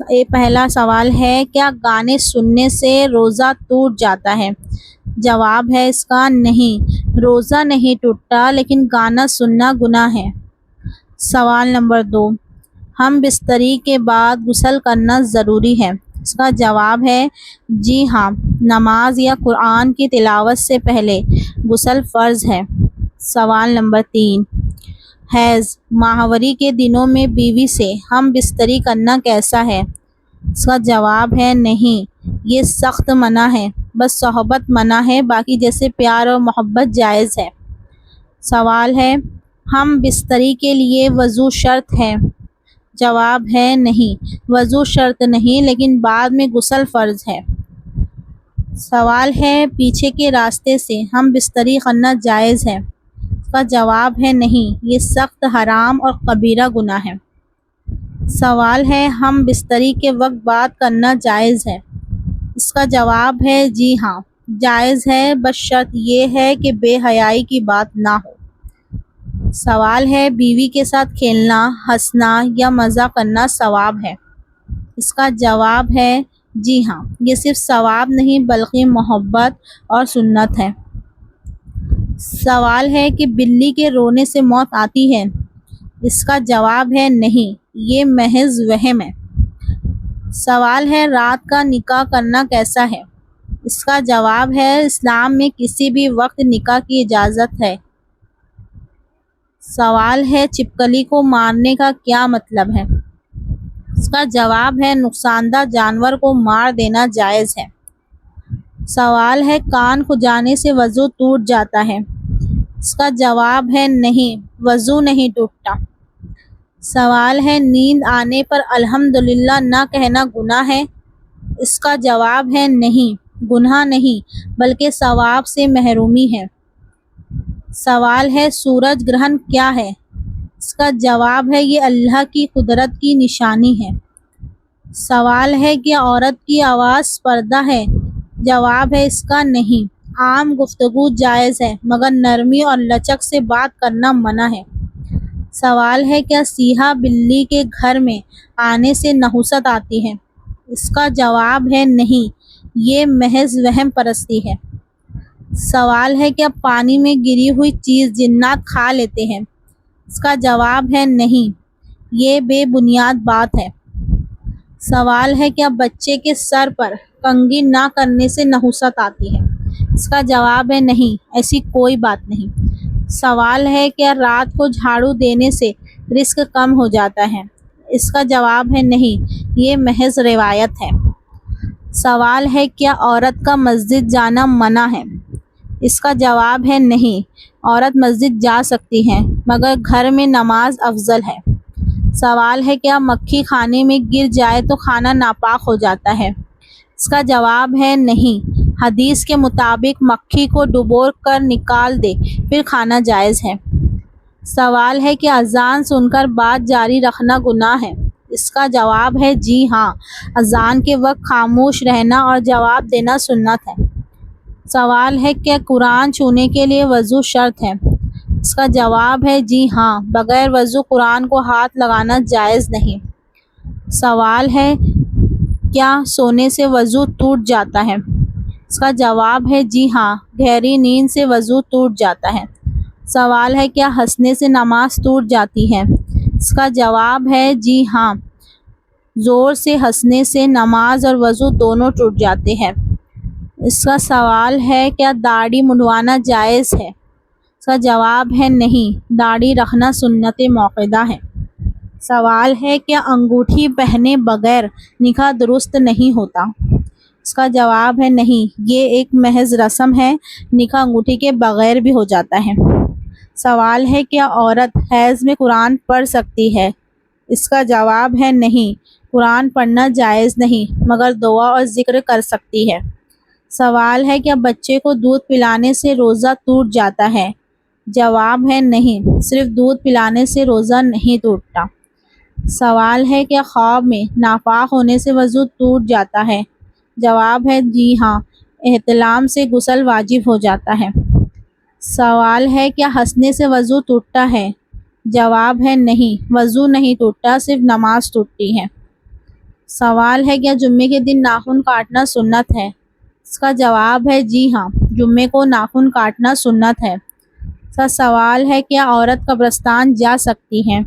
یہ پہلا سوال ہے، کیا گانے سننے سے روزہ ٹوٹ جاتا ہے؟ جواب ہے اس کا نہیں، روزہ نہیں ٹوٹتا لیکن گانا سننا گناہ ہے۔ سوال نمبر 2، ہم بستری کے بعد غسل کرنا ضروری ہے؟ اس کا جواب ہے جی ہاں، نماز یا قرآن کی تلاوت سے پہلے غسل فرض ہے۔ سوال نمبر 3، حیض ماہواری کے دنوں میں بیوی سے ہم بستری کرنا کیسا ہے؟ اس کا جواب ہے نہیں، یہ سخت منع ہے، بس صحبت منع ہے، باقی جیسے پیار اور محبت جائز ہے۔ سوال ہے، ہم بستری کے لیے وضو شرط ہے؟ جواب ہے نہیں، وضو شرط نہیں لیکن بعد میں غسل فرض ہے۔ سوال ہے، پیچھے کے راستے سے ہم بستری کرنا جائز ہے؟ اس کا جواب ہے نہیں، یہ سخت حرام اور کبیرہ گناہ ہے۔ سوال ہے، ہم بستری کے وقت بات کرنا جائز ہے؟ اس کا جواب ہے جی ہاں، جائز ہے، بس شرط یہ ہے کہ بے حیائی کی بات نہ ہو۔ سوال ہے، بیوی کے ساتھ کھیلنا، ہنسنا یا مزہ کرنا ثواب ہے؟ اس کا جواب ہے جی ہاں، یہ صرف ثواب نہیں بلکہ محبت اور سنت ہے۔ سوال ہے کہ بلی کے رونے سے موت آتی ہے؟ اس کا جواب ہے نہیں، یہ محض وہم ہے۔ سوال ہے، رات کا نکاح کرنا کیسا ہے؟ اس کا جواب ہے اسلام میں کسی بھی وقت نکاح کی اجازت ہے۔ سوال ہے، چھپکلی کو مارنے کا کیا مطلب ہے؟ اس کا جواب ہے نقصان دہ جانور کو مار دینا جائز ہے۔ سوال ہے، کان کھجانے سے وضو ٹوٹ جاتا ہے؟ اس کا جواب ہے نہیں، وضو نہیں ٹوٹتا۔ سوال ہے، نیند آنے پر الحمدللہ نہ کہنا گناہ ہے؟ اس کا جواب ہے نہیں، گناہ نہیں بلکہ ثواب سے محرومی ہے۔ سوال ہے، سورج گرہن کیا ہے؟ اس کا جواب ہے یہ اللہ کی قدرت کی نشانی ہے۔ سوال ہے، کیا عورت کی آواز پردہ ہے؟ جواب ہے اس کا نہیں، عام گفتگو جائز ہے مگر نرمی اور لچک سے بات کرنا منع ہے۔ سوال ہے، کیا سیاہ بلی کے گھر میں آنے سے نحوست آتی ہے؟ اس کا جواب ہے نہیں، یہ محض وہم پرستی ہے۔ سوال ہے، کیا پانی میں گری ہوئی چیز جنات کھا لیتے ہیں؟ اس کا جواب ہے نہیں، یہ بے بنیاد بات ہے۔ سوال ہے، کیا بچے کے سر پر کنگھی نہ کرنے سے نحوست آتی ہے؟ اس کا جواب ہے نہیں، ایسی کوئی بات نہیں۔ سوال ہے، کیا رات کو جھاڑو دینے سے رزق کم ہو جاتا ہے؟ اس کا جواب ہے نہیں، یہ محض روایت ہے۔ سوال ہے، کیا عورت کا مسجد جانا منع ہے؟ اس کا جواب ہے نہیں، عورت مسجد جا سکتی ہے مگر گھر میں نماز افضل ہے۔ سوال ہے، کیا مکھی کھانے میں گر جائے تو کھانا ناپاک ہو جاتا ہے؟ اس کا جواب ہے نہیں، حدیث کے مطابق مکھی کو ڈبو کر نکال دے پھر کھانا جائز ہے۔ سوال ہے کہ اذان سن کر بات جاری رکھنا گناہ ہے؟ اس کا جواب ہے جی ہاں، اذان کے وقت خاموش رہنا اور جواب دینا سنت ہے۔ سوال ہے، کیا قرآن چھونے کے لیے وضو شرط ہے؟ اس کا جواب ہے جی ہاں، بغیر وضو قرآن کو ہاتھ لگانا جائز نہیں۔ سوال ہے، کیا سونے سے وضو ٹوٹ جاتا ہے؟ اس کا جواب ہے جی ہاں، گہری نیند سے وضو ٹوٹ جاتا ہے۔ سوال ہے، کیا ہنسنے سے نماز ٹوٹ جاتی ہے؟ اس کا جواب ہے جی ہاں، زور سے ہنسنے سے نماز اور وضو دونوں ٹوٹ جاتے ہیں۔ اس کا سوال ہے، کیا داڑھی منڈوانا جائز ہے؟ اس کا جواب ہے نہیں، داڑھی رکھنا سنت موقدہ ہے۔ سوال ہے، کیا انگوٹھی پہنے بغیر نکاح درست نہیں ہوتا؟ اس کا جواب ہے نہیں، یہ ایک محض رسم ہے، نکاح انگوٹھی کے بغیر بھی ہو جاتا ہے۔ سوال ہے، کیا عورت حیض میں قرآن پڑھ سکتی ہے؟ اس کا جواب ہے نہیں، قرآن پڑھنا جائز نہیں مگر دعا اور ذکر کر سکتی ہے۔ سوال ہے، کیا بچے کو دودھ پلانے سے روزہ ٹوٹ جاتا ہے؟ جواب ہے نہیں، صرف دودھ پلانے سے روزہ نہیں ٹوٹتا۔ سوال ہے، کیا خواب میں ناپاک ہونے سے وضو ٹوٹ جاتا ہے؟ جواب ہے جی ہاں، احتلام سے غسل واجب ہو جاتا ہے۔ سوال ہے، کیا ہنسنے سے وضو ٹوٹتا ہے؟ جواب ہے نہیں، وضو نہیں ٹوٹتا، صرف نماز ٹوٹتی ہے۔ سوال ہے کیا جمعے کے دن ناخن کاٹنا سنت ہے؟ اس کا جواب ہے جی ہاں، جمعے کو ناخن کاٹنا سنت ہے۔ اس کا سوال ہے کیا عورت قبرستان جا سکتی ہے؟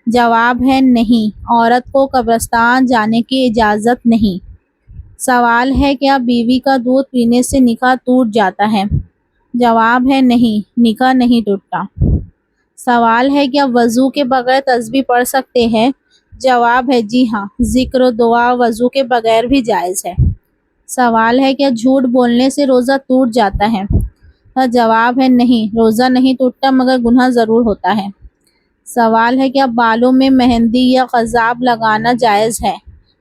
جواب ہے نہیں، عورت کو قبرستان جانے کی اجازت نہیں۔ سوال ہے کیا بیوی کا دودھ پینے سے نکاح ٹوٹ جاتا ہے؟ جواب ہے نہیں، نکاح نہیں ٹوٹتا۔ سوال ہے کیا وضو کے بغیر تسبیح پڑھ سکتے ہیں؟ جواب ہے جی ہاں، ذکر و دعا وضو کے بغیر بھی جائز ہے۔ سوال ہے کیا جھوٹ بولنے سے روزہ ٹوٹ جاتا ہے؟ جواب ہے نہیں، روزہ نہیں ٹوٹتا مگر گناہ ضرور ہوتا ہے۔ سوال ہے کیا بالوں میں مہندی یا خضاب لگانا جائز ہے؟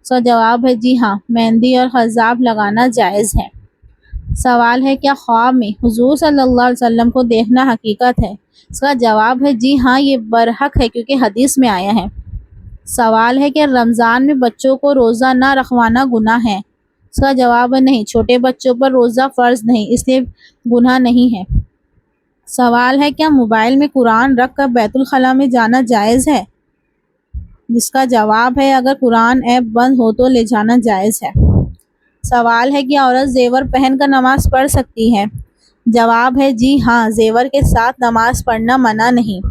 اس کا جواب ہے جی ہاں، مہندی اور خضاب لگانا جائز ہے۔ سوال ہے کیا خواب میں حضور صلی اللہ علیہ وسلم کو دیکھنا حقیقت ہے؟ اس کا جواب ہے جی ہاں، یہ برحق ہے کیونکہ حدیث میں آیا ہے۔ سوال ہے کہ رمضان میں بچوں کو روزہ نہ رکھوانا گناہ ہے؟ اس کا جواب ہے نہیں، چھوٹے بچوں پر روزہ فرض نہیں، اس لیے گناہ نہیں ہے۔ سوال ہے کیا موبائل میں قرآن رکھ کر بیت الخلاء میں جانا جائز ہے؟ جس کا جواب ہے اگر قرآن ایپ بند ہو تو لے جانا جائز ہے۔ سوال ہے کہ عورت زیور پہن کر نماز پڑھ سکتی ہے؟ جواب ہے جی ہاں، زیور کے ساتھ نماز پڑھنا منع نہیں۔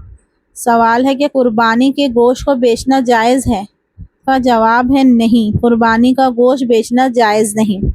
سوال ہے کہ قربانی کے گوشت کو بیچنا جائز ہے؟ کا جواب ہے نہیں، قربانی کا گوشت بیچنا جائز نہیں۔